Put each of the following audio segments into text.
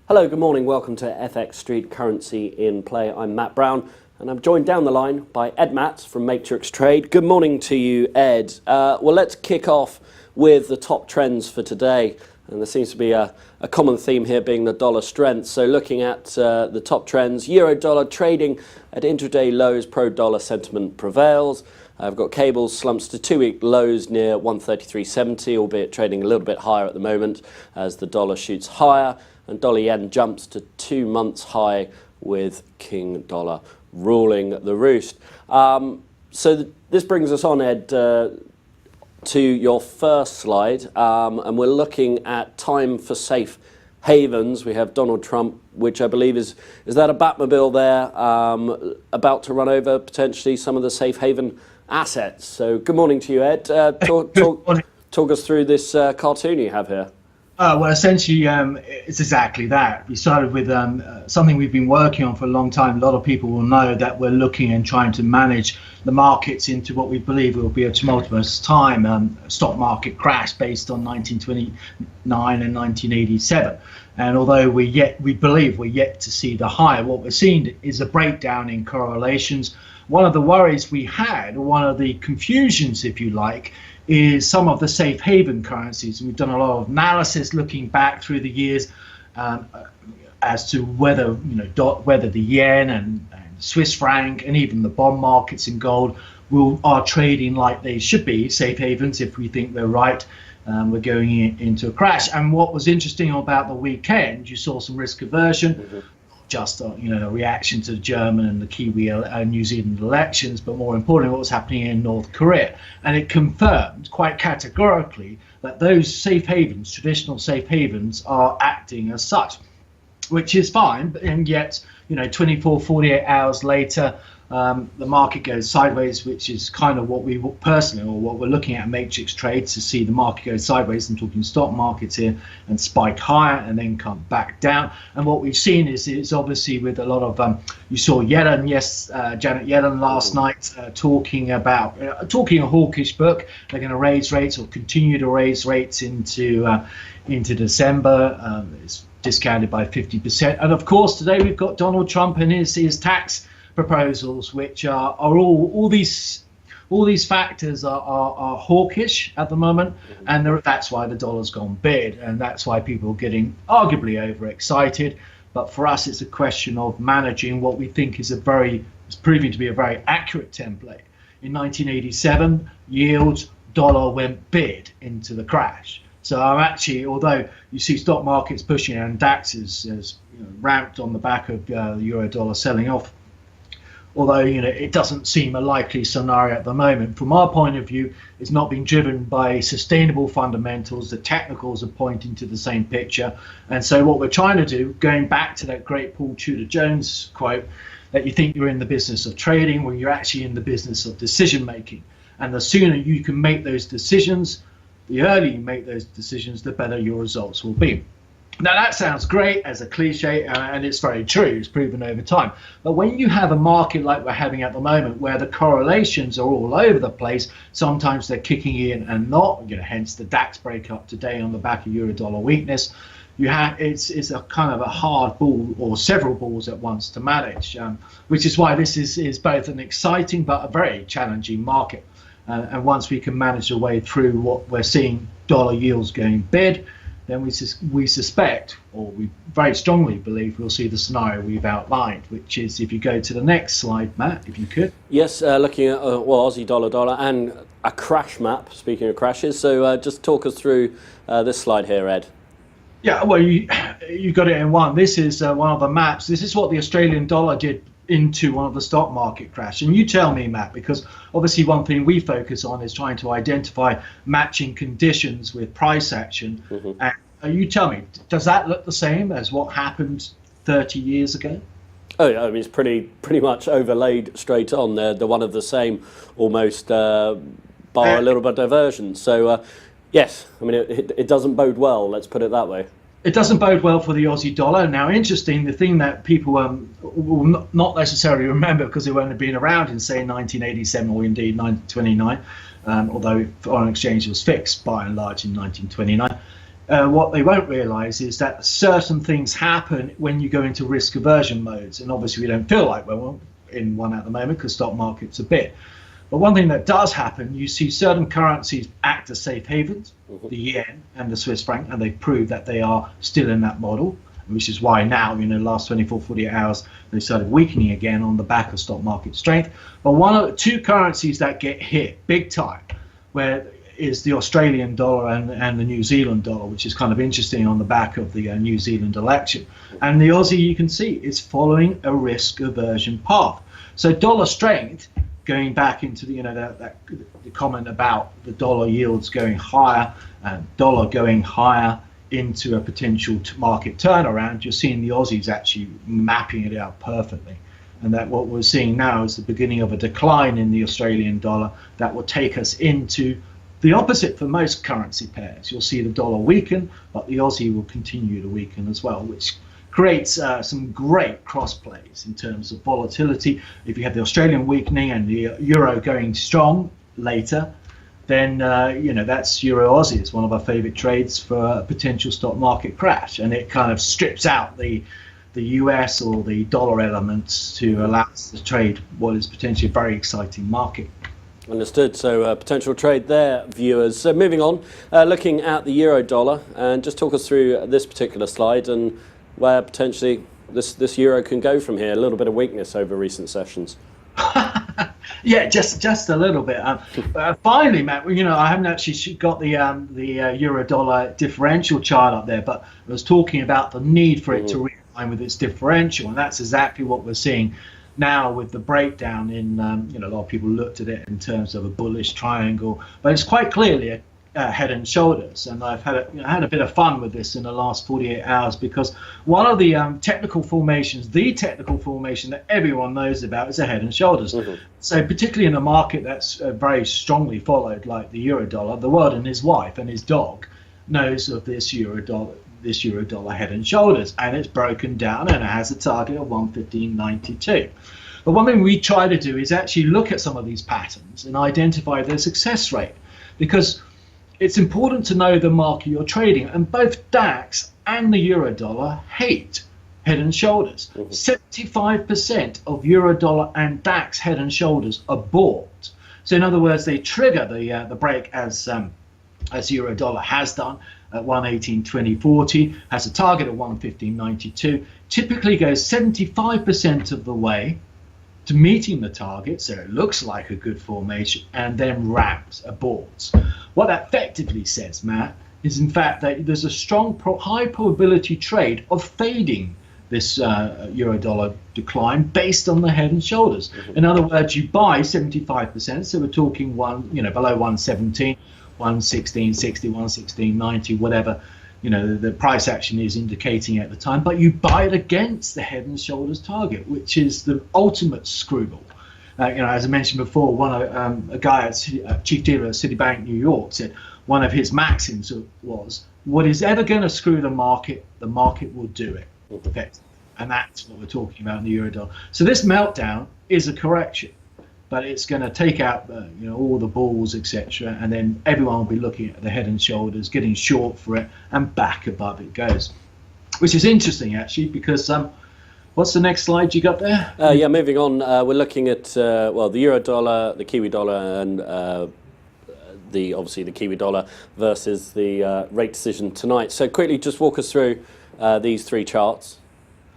Hello, good morning. Welcome to FXStreet Currency in Play. I'm Matt Brown, and I'm joined down the line by Ed Matz from Matrix Trade. Good morning to you, Ed. Well, let's kick off with the top trends for today. And there seems to be a common theme here being the dollar strength. So looking at the top trends, euro-dollar trading at intraday lows, pro-dollar sentiment prevails. I've got cables slumps to two-week lows near 133.70, albeit trading a little bit higher at the moment as the dollar shoots higher. And dollar yen jumps to 2 months high with King Dollar ruling the roost. This brings us on, Ed, to your first slide, and we're looking at time for safe havens. We have Donald Trump, which I believe is that a Batmobile there, about to run over potentially some of the safe haven assets. So good morning to you, Ed. Talk us through this cartoon you have here. Well, essentially, it's exactly that. We started with something we've been working on for a long time. A lot of people will know that we're looking and trying to manage the markets into what we believe will be a tumultuous time, stock market crash based on 1929 and 1987. And although we believe we're yet to see the high, what we're seeing is a breakdown in correlations. One of the worries we had, or one of the confusions, if you like, is some of the safe haven currencies. And we've done a lot of analysis looking back through the years as to whether the yen and Swiss franc and even the bond markets in gold are trading like they should be safe havens if we think they're right. We're going into a crash. And what was interesting about the weekend, you saw some risk aversion. Mm-hmm. Just a reaction to the German and the Kiwi and New Zealand elections, but more importantly, what was happening in North Korea. And it confirmed quite categorically that those safe havens, traditional safe havens, are acting as such, which is fine. And yet, 24, 48 hours later, the market goes sideways, which is kind of what we personally, or what we're looking at Matrix Trade, to see the market go sideways. I'm talking stock markets here, and spike higher and then come back down. And what we've seen is obviously with a lot of you saw Yellen, Janet Yellen last night talking a hawkish book. They're going to raise rates or continue to raise rates into December. It's discounted by 50%. And of course, today we've got Donald Trump and his tax proposals, which are all these factors are hawkish at the moment, and that's why the dollar's gone bid, and that's why people are getting arguably overexcited. But for us, it's a question of managing what we think is proving to be a very accurate template. In 1987, yields, dollar went bid into the crash. So I'm actually, although you see stock markets pushing and DAX is ramped on the back of the euro dollar selling off, although it doesn't seem a likely scenario at the moment. From our point of view, it's not being driven by sustainable fundamentals. The technicals are pointing to the same picture. And so what we're trying to do, going back to that great Paul Tudor Jones quote, that you think you're in the business of trading when you're actually in the business of decision making. And the sooner you can make those decisions, the earlier you make those decisions, the better your results will be. Now that sounds great as a cliche, and it's very true, it's proven over time. But when you have a market like we're having at the moment, where the correlations are all over the place, sometimes they're kicking in and not, hence the DAX breakup today on the back of euro-dollar weakness, it's a kind of a hard ball, or several balls at once to manage, which is why this is both an exciting but a very challenging market. And once we can manage the way through what we're seeing, dollar yields going bid, then we suspect, or we very strongly believe, we'll see the scenario we've outlined, which is, if you go to the next slide, Matt, if you could. Yes, looking at Aussie dollar and a crash map, speaking of crashes. So just talk us through this slide here, Ed. Yeah, well, you got it in one. This is one of the maps. This is what the Australian dollar did into one of the stock market crash. And you tell me, Matt, because obviously one thing we focus on is trying to identify matching conditions with price action. Mm-hmm. And you tell me, does that look the same as what happened 30 years ago? Oh yeah, I mean, it's pretty much overlaid straight on. They're one of the same, almost, bar a little bit of diversion. So yes, I mean, it doesn't bode well, let's put it that way. It doesn't bode well for the Aussie dollar. Now, interesting, the thing that people will not necessarily remember, because they won't have been around in, say, 1987 or indeed 1929, although foreign exchange was fixed by and large in 1929, what they won't realize is that certain things happen when you go into risk aversion modes. And obviously we don't feel like we're in one at the moment because stock market's a bit. But one thing that does happen, you see certain currencies act as safe havens, the yen and the Swiss franc, and they've proved that they are still in that model, which is why now, last 24, 48 hours, they started weakening again on the back of stock market strength. But one of the two currencies that get hit big time, where is the Australian dollar and the New Zealand dollar, which is kind of interesting on the back of the New Zealand election. And the Aussie, you can see, is following a risk aversion path. So dollar strength, going back into the comment about the dollar yields going higher and dollar going higher into a potential market turnaround, you're seeing the Aussies actually mapping it out perfectly. And that what we're seeing now is the beginning of a decline in the Australian dollar that will take us into the opposite for most currency pairs. You'll see the dollar weaken, but the Aussie will continue to weaken as well, which creates some great cross plays in terms of volatility. If you have the Australian weakening and the euro going strong later, then that's Euro Aussie. It's one of our favorite trades for a potential stock market crash, and it kind of strips out the US or the dollar elements to allow us to trade what is potentially a very exciting market. Understood. So potential trade there, viewers. So moving on, looking at the euro dollar, and just talk us through this particular slide and where potentially this euro can go from here. A little bit of weakness over recent sessions. Yeah, just a little bit. Finally, Matt, I haven't actually got the euro dollar differential chart up there, but I was talking about the need for it to realign with its differential, and that's exactly what we're seeing now with the breakdown in, a lot of people looked at it in terms of a bullish triangle, but it's quite clearly a head and shoulders. And I've had a bit of fun with this in the last 48 hours because one of the technical formations, the technical formation that everyone knows about is a head and shoulders. So particularly in a market that's very strongly followed like the euro dollar, the world and his wife and his dog knows of this euro dollar head and shoulders, and it's broken down and it has a target of 115.92. But one thing we try to do is actually look at some of these patterns and identify their success rate, because it's important to know the market you're trading, and both DAX and the euro dollar hate head and shoulders. 75% of euro dollar and DAX head and shoulders are bought. So in other words, they trigger the break as euro dollar has done at 118.2040, has a target of 115.92, typically goes 75% of the way to meeting the target, so it looks like a good formation, and then ramps, aborts. What that effectively says, Matt, is in fact that there's a strong high probability trade of fading this euro dollar decline based on the head and shoulders. In other words, you buy 75%, so we're talking below 117, 116.60, 116.90, whatever the price action is indicating at the time, but you buy it against the head and shoulders target, which is the ultimate screwball. As I mentioned before, a guy at chief dealer at Citibank New York said one of his maxims was, what is ever going to screw the market will do it. And that's what we're talking about in the euro dollar. So this meltdown is a correction, but it's going to take out all the balls, etc., and then everyone will be looking at the head and shoulders, getting short for it, and back above it goes, which is interesting actually, because what's the next slide you got there? Yeah, moving on, we're looking at the euro dollar, the Kiwi dollar, and obviously the Kiwi dollar versus the rate decision tonight. So quickly, just walk us through these three charts.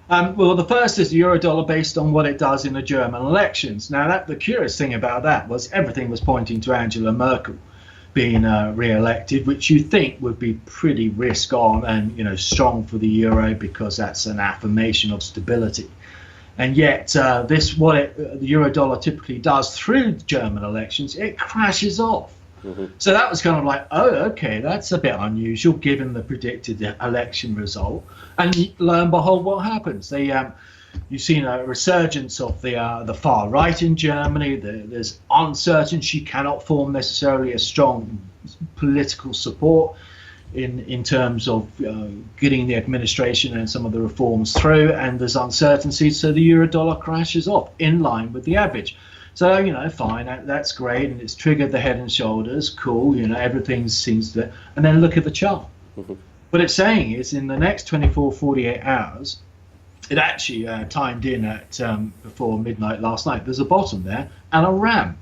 Well, the first is the euro dollar based on what it does in the German elections. Now, the curious thing about that was everything was pointing to Angela Merkel being re-elected, which you think would be pretty risk on and strong for the euro, because that's an affirmation of stability. And yet, the euro dollar typically does through German elections, it crashes off. So that was kind of like, oh, okay, that's a bit unusual given the predicted election result. And lo and behold, what happens? You've seen a resurgence of the far right in Germany. There's uncertainty. She cannot form necessarily a strong political support in terms of getting the administration and some of the reforms through. And there's uncertainty, so the euro dollar crashes off in line with the average. So, fine, that's great, and it's triggered the head and shoulders, cool, everything seems to, and then look at the chart. what it's saying is in the next 24, 48 hours, it actually timed in at before midnight last night. There's a bottom there and a ramp,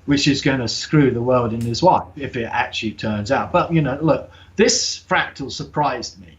which is going to screw the world in its wipe if it actually turns out. But, look, this fractal surprised me,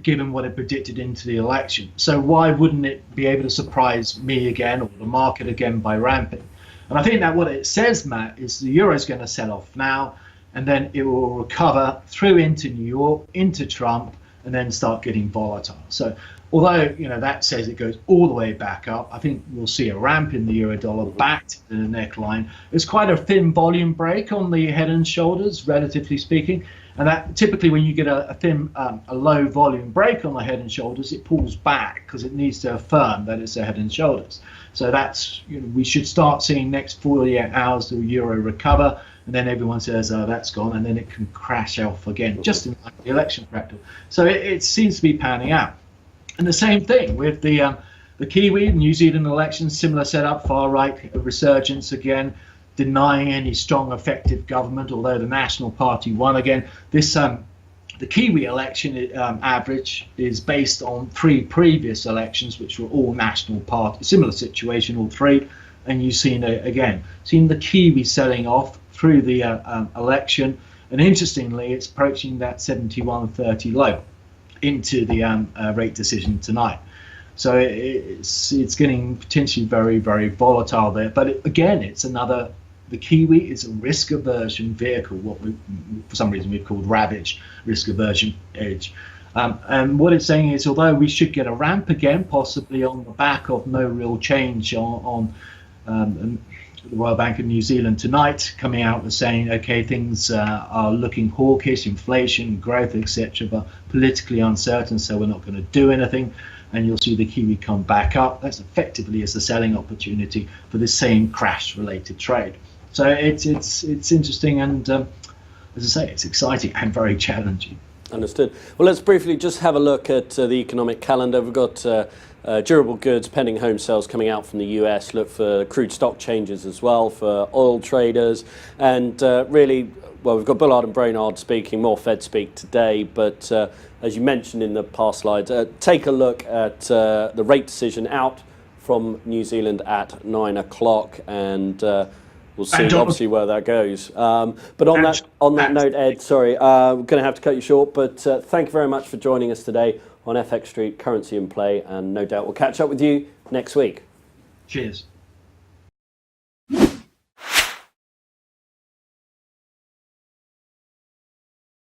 given what it predicted into the election. So why wouldn't it be able to surprise me again or the market again by ramping? And I think that what it says, Matt, is the euro is going to sell off now, and then it will recover through into New York, into Trump, and then start getting volatile. So although that says it goes all the way back up, I think we'll see a ramp in the euro dollar back to the neckline. It's quite a thin volume break on the head and shoulders, relatively speaking. And that typically when you get a low volume break on the head and shoulders, it pulls back because it needs to affirm that it's a head and shoulders. So that's, we should start seeing next 48 hours the euro recover, and then everyone says, oh, that's gone, and then it can crash off again, just in like the election fractal. So it seems to be panning out. And the same thing with the Kiwi, New Zealand election, similar setup, far right resurgence again, denying any strong effective government, although the National Party won again. This the Kiwi election average is based on 3 previous elections, which were all National Party, similar situation, all 3. And you've seen the Kiwi selling off through the election. And interestingly, it's approaching that 71.30 low into the rate decision tonight. So it's getting potentially very, very volatile there. But the Kiwi is a risk aversion vehicle, what for some reason we've called Ravage, risk aversion edge. And what it's saying is, although we should get a ramp again, possibly on the back of no real change on the Royal Bank of New Zealand tonight, coming out and saying, okay, things are looking hawkish, inflation, growth, etc., but politically uncertain, so we're not going to do anything. And you'll see the Kiwi come back up. That's effectively as a selling opportunity for the same crash-related trade. So it's interesting, and as I say, it's exciting and very challenging. Understood. Well, let's briefly just have a look at the economic calendar. We've got durable goods, pending home sales coming out from the US. Look for crude stock changes as well for oil traders. And really, well, we've got Bullard and Brainard speaking, more Fed speak today. But as you mentioned in the past slides, take a look at the rate decision out from New Zealand at 9 o'clock. And we'll see obviously where that goes. But on that note, Ed, sorry, we're going to have to cut you short. But thank you very much for joining us today on FX Street Currency in Play. And no doubt we'll catch up with you next week. Cheers.